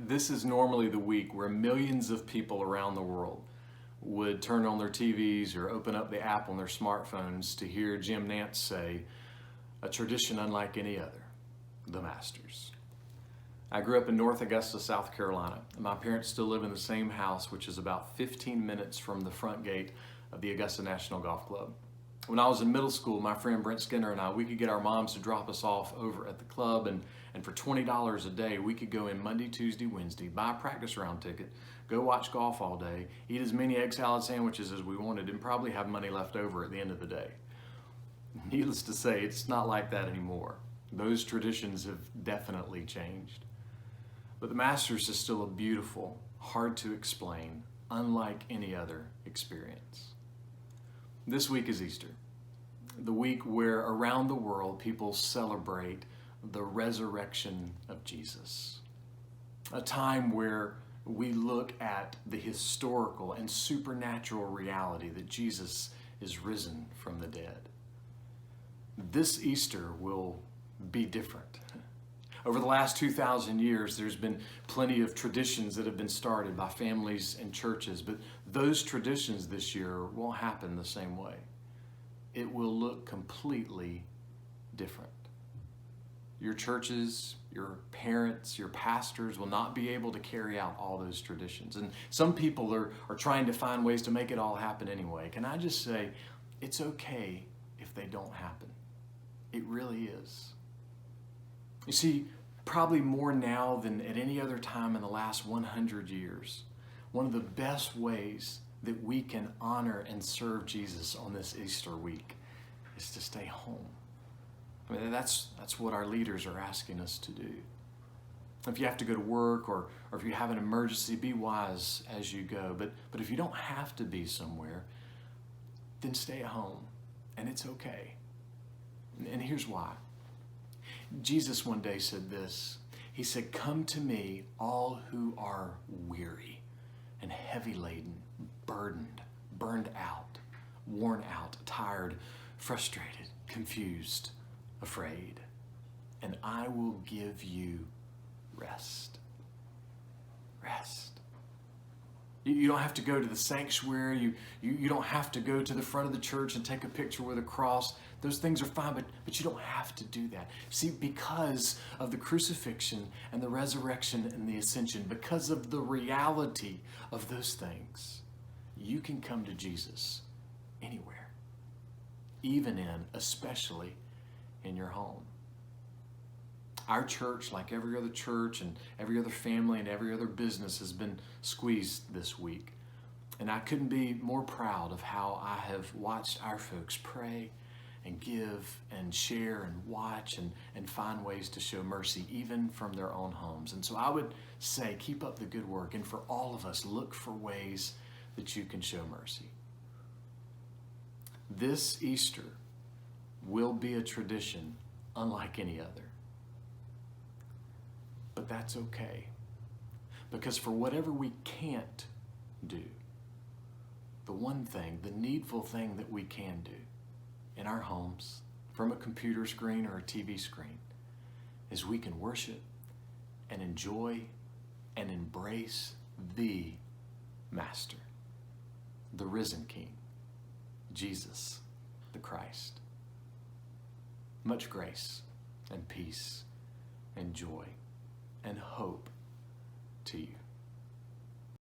This is normally the week where millions of people around the world would turn on their TVs or open up the app on their smartphones to hear Jim Nantz say, "A tradition unlike any other, the Masters." I grew up in North Augusta, South Carolina. My parents still live in the same house, which is about 15 minutes from the front gate of the Augusta National Golf Club. When I was in middle school, my friend Brent Skinner and I, we could get our moms to drop us off over at the club, and for $20 a day, we could go in Monday, Tuesday, Wednesday, buy a practice round ticket, go watch golf all day, eat as many egg salad sandwiches as we wanted, and probably have money left over at the end of the day. Needless to say, it's not like that anymore. Those traditions have definitely changed. But the Masters is still a beautiful, hard to explain, unlike any other experience. This week is Easter, the week where around the world people celebrate the resurrection of Jesus. A time where we look at the historical and supernatural reality that Jesus is risen from the dead. This Easter will be different. Over the last 2,000 years, there's been plenty of traditions that have been started by families and churches, but those traditions this year won't happen the same way. It will look completely different. Your churches, your parents, your pastors will not be able to carry out all those traditions. And some people are trying to find ways to make it all happen anyway. Can I just say, it's okay if they don't happen. It really is. You see, probably more now than at any other time in the last 100 years, one of the best ways that we can honor and serve Jesus on this Easter week is to stay home. I mean, that's what our leaders are asking us to do. If you have to go to work or if you have an emergency, be wise as you go. But if you don't have to be somewhere, then stay at home, and it's okay. And here's why. Jesus one day said this. He said, "Come to me, all who are weary and heavy laden, burdened, burned out, worn out, tired, frustrated, confused, afraid, and I will give you rest." Rest. You don't have to go to the sanctuary. You don't have to go to the front of the church and take a picture with a cross. Those things are fine, but you don't have to do that. See, because of the crucifixion and the resurrection and the ascension, because of the reality of those things, you can come to Jesus anywhere, especially in your home. Our church, like every other church and every other family and every other business, has been squeezed this week. And I couldn't be more proud of how I have watched our folks pray and give and share and watch and find ways to show mercy, even from their own homes. And so I would say, keep up the good work. And for all of us, look for ways that you can show mercy. This Easter will be a tradition unlike any other. But that's okay, because for whatever we can't do, the one thing, the needful thing that we can do in our homes, from a computer screen or a TV screen, is we can worship and enjoy and embrace the Master, the risen King, Jesus, the Christ. Much grace and peace and joy and hope to you.